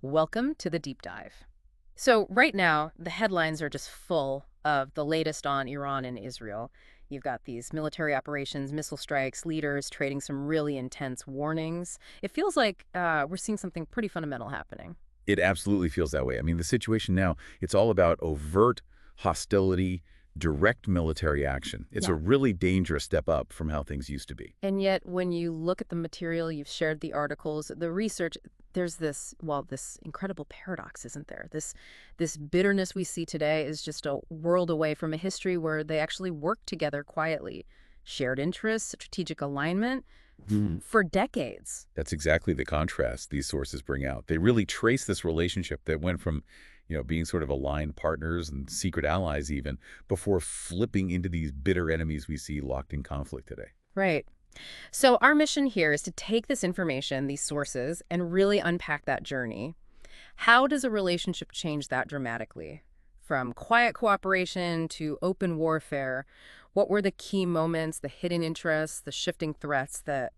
Welcome to the deep dive. So, right now, the headlines are just full of the latest on Iran and Israel. You've got these military operations, missile strikes, leaders trading some really intense warnings. It feels like we're seeing something pretty fundamental happening. It absolutely feels that way. I mean, the situation now, it's all about overt hostility, direct military action. It's a Yeah. really dangerous step up from how things used to be. And yet, when you look at the material, you've shared the articles, the research, there's this incredible paradox, isn't there? This bitterness we see today is just a world away from a history where they actually worked together quietly. Shared interests, strategic alignment for decades. That's exactly the contrast these sources bring out. They really trace this relationship that went from, being sort of aligned partners and secret allies even, before flipping into these bitter enemies we see locked in conflict today. Right. So our mission here is to take this information, these sources, and really unpack that journey. How does a relationship change that dramatically? From quiet cooperation to open warfare, what were the key moments, the hidden interests, the shifting threats that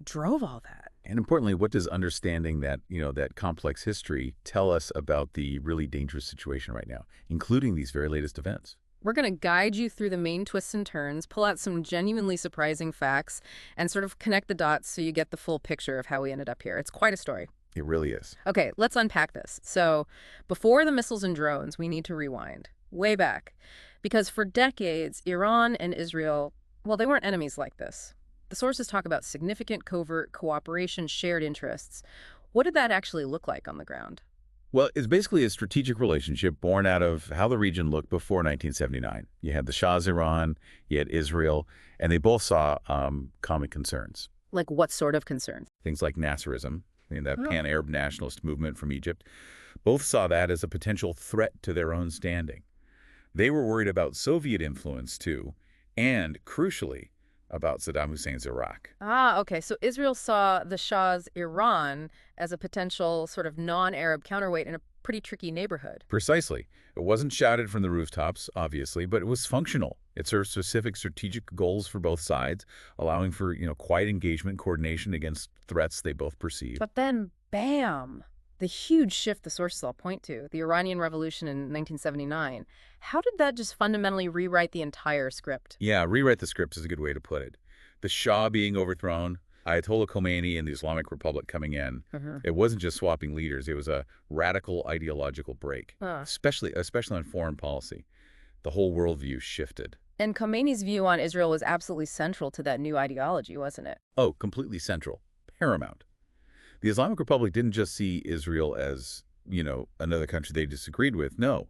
drove all that? And importantly, what does understanding that, that complex history tell us about the really dangerous situation right now, including these very latest events? We're going to guide you through the main twists and turns, pull out some genuinely surprising facts, and sort of connect the dots so you get the full picture of how we ended up here. It's quite a story. It really is. Okay, let's unpack this. So, before the missiles and drones, we need to rewind way back. Because for decades, Iran and Israel, well, they weren't enemies like this. The sources talk about significant covert cooperation, shared interests. What did that actually look like on the ground? Well, it's basically a strategic relationship born out of how the region looked before 1979. You had the Shah's Iran, you had Israel, and they both saw common concerns. Like, what sort of concerns? Things like Nasserism, that Oh. pan-Arab nationalist movement from Egypt. Both saw that as a potential threat to their own standing. They were worried about Soviet influence, too, and, crucially, about Saddam Hussein's Iraq. Okay. So Israel saw the Shah's Iran as a potential sort of non-Arab counterweight in a pretty tricky neighborhood. Precisely. It wasn't shouted from the rooftops, obviously, but it was functional. It served specific strategic goals for both sides, allowing for, quiet engagement, coordination against threats they both perceived. But then, bam, the huge shift the sources all point to, the Iranian Revolution in 1979. How did that just fundamentally rewrite the entire script? Yeah, rewrite the script is a good way to put it. The Shah being overthrown, Ayatollah Khomeini and the Islamic Republic coming in. Hmm. It wasn't just swapping leaders. It was a radical ideological break, Uh. especially on foreign policy. The whole worldview shifted. And Khomeini's view on Israel was absolutely central to that new ideology, wasn't it? Oh, completely central, paramount. The Islamic Republic didn't just see Israel as, another country they disagreed with. No,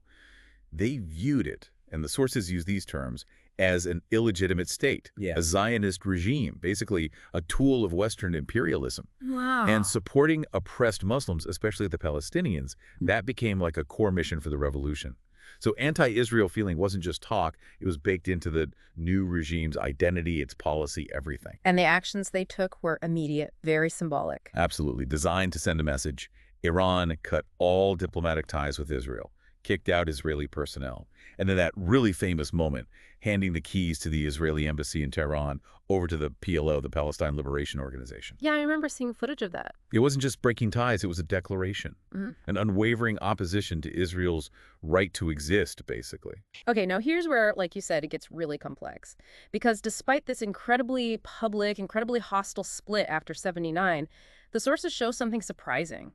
they viewed it, and the sources use these terms, as an illegitimate state, Yeah. a Zionist regime, basically a tool of Western imperialism. And Wow. supporting oppressed Muslims, especially the Palestinians, that became like a core mission for the revolution. So anti-Israel feeling wasn't just talk, it was baked into the new regime's identity, its policy, everything. And the actions they took were immediate, very symbolic. Absolutely. Designed to send a message. Iran cut all diplomatic ties with Israel, kicked out Israeli personnel. And then that really famous moment, handing the keys to the Israeli embassy in Tehran over to the PLO, the Palestine Liberation Organization. Yeah, I remember seeing footage of that. It wasn't just breaking ties, it was a declaration, Mhm. an unwavering opposition to Israel's right to exist, basically. Okay, now here's where, like you said, it gets really complex. Because despite this incredibly public, incredibly hostile split after 79, the sources show something surprising.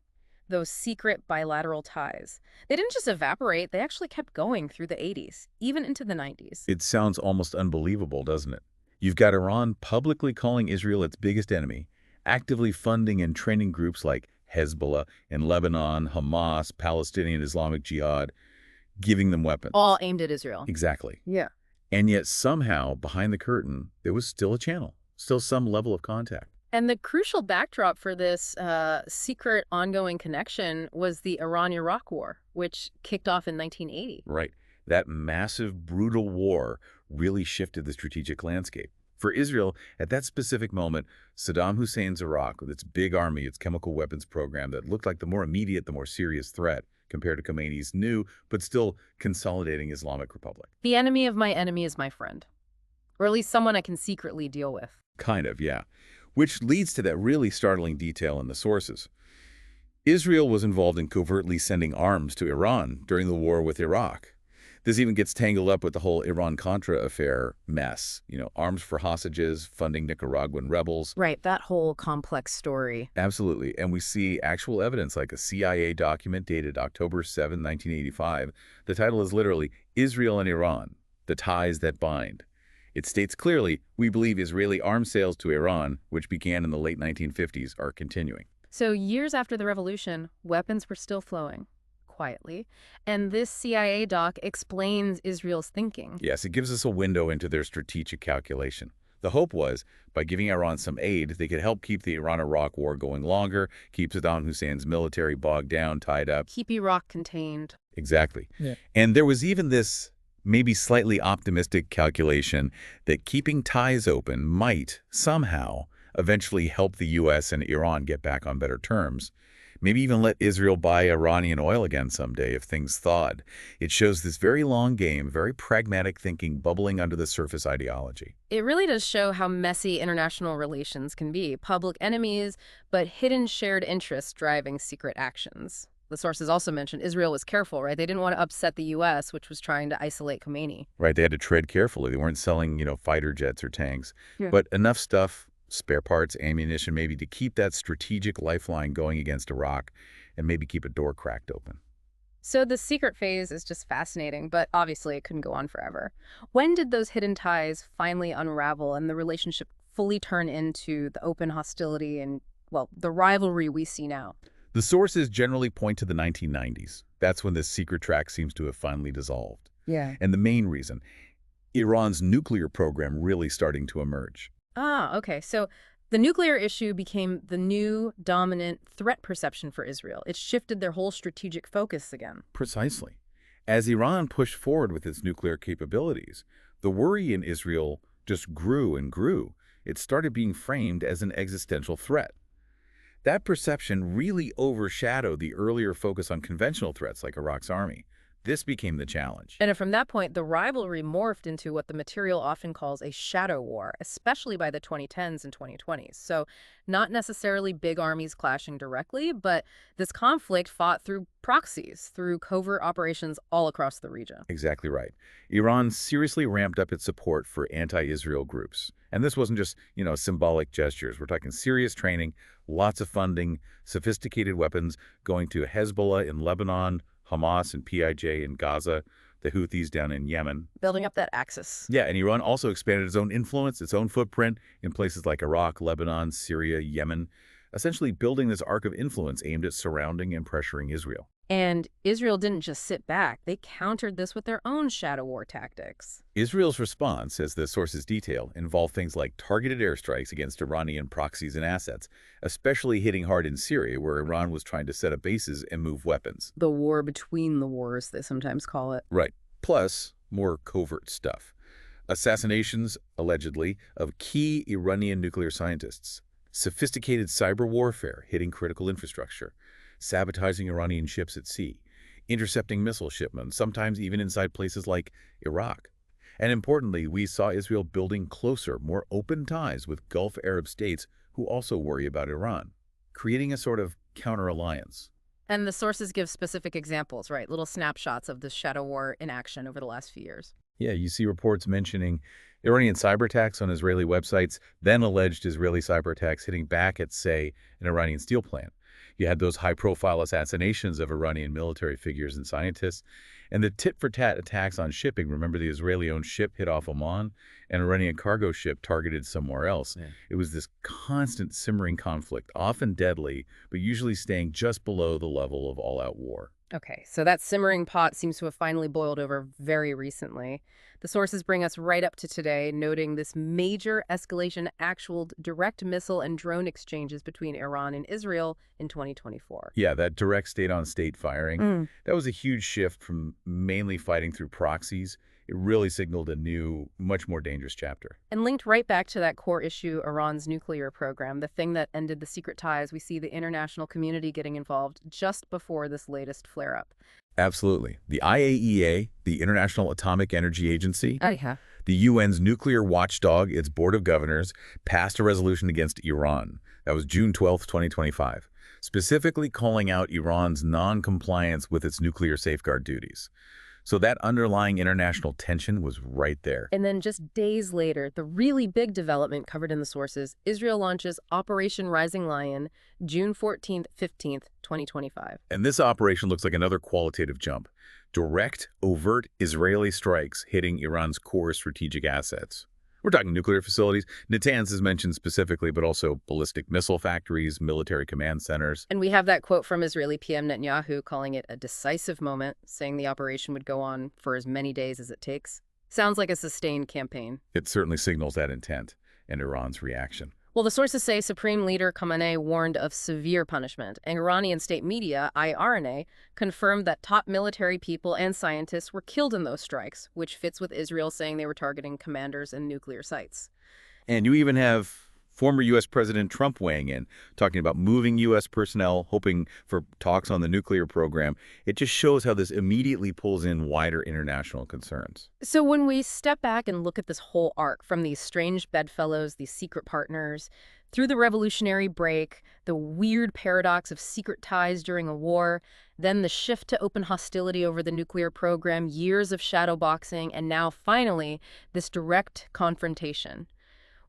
Those secret bilateral ties. They didn't just evaporate, they actually kept going through the 80s, even into the 90s. It sounds almost unbelievable, doesn't it? You've got Iran publicly calling Israel its biggest enemy, actively funding and training groups like Hezbollah in Lebanon, Hamas, Palestinian Islamic Jihad, giving them weapons. All aimed at Israel. Exactly. Yeah. And yet somehow, behind the curtain, there was still a channel, still some level of contact. And the crucial backdrop for this secret ongoing connection was the Iran-Iraq War, which kicked off in 1980. Right. That massive, brutal war really shifted the strategic landscape. For Israel, at that specific moment, Saddam Hussein's Iraq, with its big army, its chemical weapons program that looked like the more immediate, the more serious threat, compared to Khomeini's new, but still consolidating Islamic Republic. The enemy of my enemy is my friend, or at least someone I can secretly deal with. Kind of, yeah. Which leads to that really startling detail in the sources. Israel was involved in covertly sending arms to Iran during the war with Iraq. This even gets tangled up with the whole Iran-Contra affair mess. Arms for hostages, funding Nicaraguan rebels. Right, that whole complex story. Absolutely. And we see actual evidence like a CIA document dated October 7, 1985. The title is literally Israel and Iran, the ties that bind. It states clearly, we believe Israeli arms sales to Iran, which began in the late 1950s, are continuing. So years after the revolution, weapons were still flowing, quietly. And this CIA doc explains Israel's thinking. Yes, it gives us a window into their strategic calculation. The hope was, by giving Iran some aid, they could help keep the Iran-Iraq war going longer, keep Saddam Hussein's military bogged down, tied up. Keep Iraq contained. Exactly. Yeah. And there was even this maybe slightly optimistic calculation that keeping ties open might somehow eventually help the U.S. and Iran get back on better terms. Maybe even let Israel buy Iranian oil again someday if things thawed. It shows this very long game, very pragmatic thinking bubbling under the surface ideology. It really does show how messy international relations can be. Public enemies, but hidden shared interests driving secret actions. The sources also mentioned Israel was careful, right? They didn't want to upset the U.S., which was trying to isolate Khomeini. Right, they had to tread carefully. They weren't selling, fighter jets or tanks. Yeah. But enough stuff, spare parts, ammunition, maybe to keep that strategic lifeline going against Iraq and maybe keep a door cracked open. So the secret phase is just fascinating, but obviously it couldn't go on forever. When did those hidden ties finally unravel and the relationship fully turn into the open hostility and, well, the rivalry we see now? The sources generally point to the 1990s. That's when this secret track seems to have finally dissolved. Yeah. And the main reason, Iran's nuclear program really starting to emerge. Ah, okay. So the nuclear issue became the new dominant threat perception for Israel. It shifted their whole strategic focus again. Precisely. As Iran pushed forward with its nuclear capabilities, the worry in Israel just grew and grew. It started being framed as an existential threat. That perception really overshadowed the earlier focus on conventional threats like Iraq's army. This became the challenge. And from that point, the rivalry morphed into what the material often calls a shadow war, especially by the 2010s and 2020s. So not necessarily big armies clashing directly, but this conflict fought through proxies, through covert operations all across the region. Exactly right. Iran seriously ramped up its support for anti-Israel groups. And this wasn't just, symbolic gestures. We're talking serious training, lots of funding, sophisticated weapons going to Hezbollah in Lebanon, Hamas and PIJ in Gaza, the Houthis down in Yemen. Building up that axis. Yeah, and Iran also expanded its own influence, its own footprint in places like Iraq, Lebanon, Syria, Yemen, essentially building this arc of influence aimed at surrounding and pressuring Israel. And Israel didn't just sit back. They countered this with their own shadow war tactics. Israel's response, as the sources detail, involved things like targeted airstrikes against Iranian proxies and assets, especially hitting hard in Syria, where Iran was trying to set up bases and move weapons. The war between the wars, they sometimes call it. Right. Plus, more covert stuff. Assassinations, allegedly, of key Iranian nuclear scientists. Sophisticated cyber warfare hitting critical infrastructure. Sabotaging Iranian ships at sea, intercepting missile shipments, sometimes even inside places like Iraq. And importantly, we saw Israel building closer, more open ties with Gulf Arab states who also worry about Iran, creating a sort of counter-alliance. And the sources give specific examples, right? Little snapshots of this shadow war in action over the last few years. Yeah, you see reports mentioning Iranian cyber attacks on Israeli websites, then alleged Israeli cyber attacks hitting back at, say, an Iranian steel plant. You had those high-profile assassinations of Iranian military figures and scientists, and the tit-for-tat attacks on shipping. Remember, the Israeli-owned ship hit off Oman, and an Iranian cargo ship targeted somewhere else. Yeah. It was this constant simmering conflict, often deadly, but usually staying just below the level of all-out war. Okay, so that simmering pot seems to have finally boiled over very recently. The sources bring us right up to today, noting this major escalation, actual direct missile and drone exchanges between Iran and Israel in 2024. Yeah, that direct state-on-state firing, that was a huge shift from mainly fighting through proxies. It really signaled a new, much more dangerous chapter. And linked right back to that core issue, Iran's nuclear program, the thing that ended the secret ties. We see the international community getting involved just before this latest flare-up. Absolutely. The IAEA, the International Atomic Energy Agency, the UN's nuclear watchdog, its board of governors, passed a resolution against Iran. That was June 12th, 2025. specifically calling out Iran's non-compliance with its nuclear safeguard duties. So that underlying international tension was right there. And then just days later, the really big development covered in the sources, Israel launches Operation Rising Lion, June 14th, 2025. And this operation looks like another qualitative jump. Direct, overt Israeli strikes hitting Iran's core strategic assets. We're talking nuclear facilities. Natanz is mentioned specifically, but also ballistic missile factories, military command centers. And we have that quote from Israeli PM Netanyahu calling it a decisive moment, saying the operation would go on for as many days as it takes. Sounds like a sustained campaign. It certainly signals that intent and Iran's reaction. Well, the sources say Supreme Leader Khamenei warned of severe punishment, and Iranian state media, IRNA, confirmed that top military people and scientists were killed in those strikes, which fits with Israel saying they were targeting commanders and nuclear sites. And you even have former U.S. President Trump weighing in, talking about moving U.S. personnel, hoping for talks on the nuclear program. It just shows how this immediately pulls in wider international concerns. So when we step back and look at this whole arc from these strange bedfellows, these secret partners, through the revolutionary break, the weird paradox of secret ties during a war, then the shift to open hostility over the nuclear program, years of shadowboxing, and now finally this direct confrontation.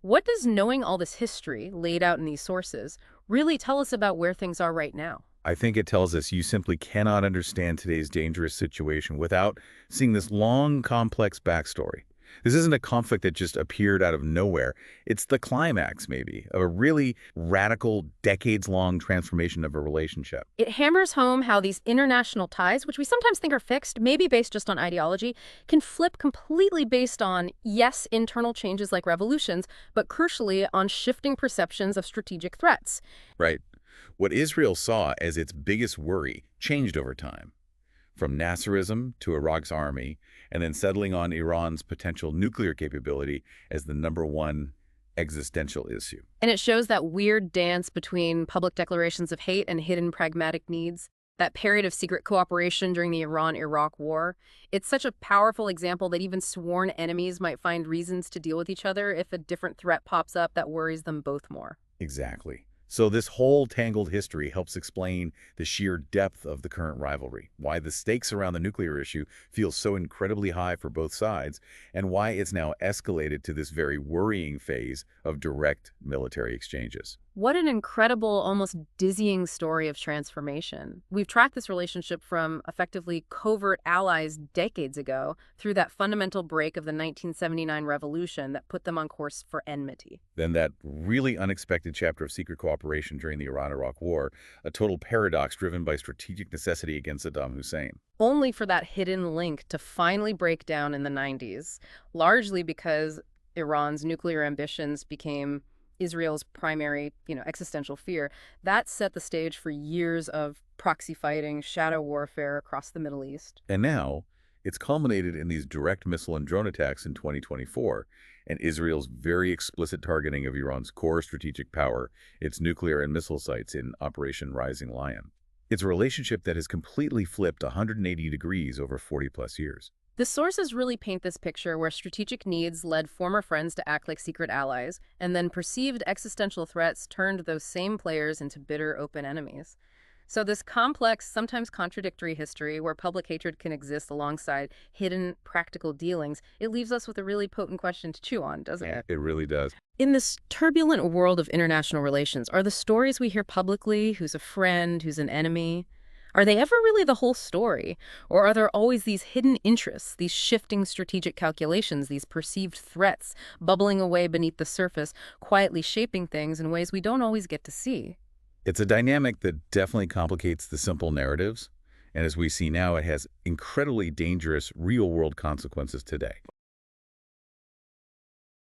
What does knowing all this history laid out in these sources really tell us about where things are right now? I think it tells us you simply cannot understand today's dangerous situation without seeing this long, complex backstory. This isn't a conflict that just appeared out of nowhere. It's the climax, maybe, of a really radical, decades-long transformation of a relationship. It hammers home how these international ties, which we sometimes think are fixed, maybe based just on ideology, can flip completely based on, yes, internal changes like revolutions, but crucially on shifting perceptions of strategic threats. Right. What Israel saw as its biggest worry changed over time. From Nasserism to Iraq's army, and then settling on Iran's potential nuclear capability as the #1 existential issue. And it shows that weird dance between public declarations of hate and hidden pragmatic needs, that period of secret cooperation during the Iran-Iraq war. It's such a powerful example that even sworn enemies might find reasons to deal with each other if a different threat pops up that worries them both more. Exactly. So this whole tangled history helps explain the sheer depth of the current rivalry, why the stakes around the nuclear issue feel so incredibly high for both sides, and why it's now escalated to this very worrying phase of direct military exchanges. What an incredible, almost dizzying story of transformation. We've tracked this relationship from effectively covert allies decades ago through that fundamental break of the 1979 revolution that put them on course for enmity. Then that really unexpected chapter of secret cooperation during the Iran-Iraq War, a total paradox driven by strategic necessity against Saddam Hussein. Only for that hidden link to finally break down in the 90s, largely because Iran's nuclear ambitions became Israel's primary, existential fear. That set the stage for years of proxy fighting, shadow warfare across the Middle East. And now, it's culminated in these direct missile and drone attacks in 2024, and Israel's very explicit targeting of Iran's core strategic power, its nuclear and missile sites in Operation Rising Lion. It's a relationship that has completely flipped 180 degrees over 40-plus years. The sources really paint this picture where strategic needs led former friends to act like secret allies, and then perceived existential threats turned those same players into bitter open enemies. So this complex, sometimes contradictory history where public hatred can exist alongside hidden practical dealings, it leaves us with a really potent question to chew on, doesn't it? It really does. In this turbulent world of international relations, are the stories we hear publicly, who's a friend, who's an enemy, are they ever really the whole story? Or are there always these hidden interests, these shifting strategic calculations, these perceived threats bubbling away beneath the surface, quietly shaping things in ways we don't always get to see? It's a dynamic that definitely complicates the simple narratives, and as we see now, it has incredibly dangerous real-world consequences today.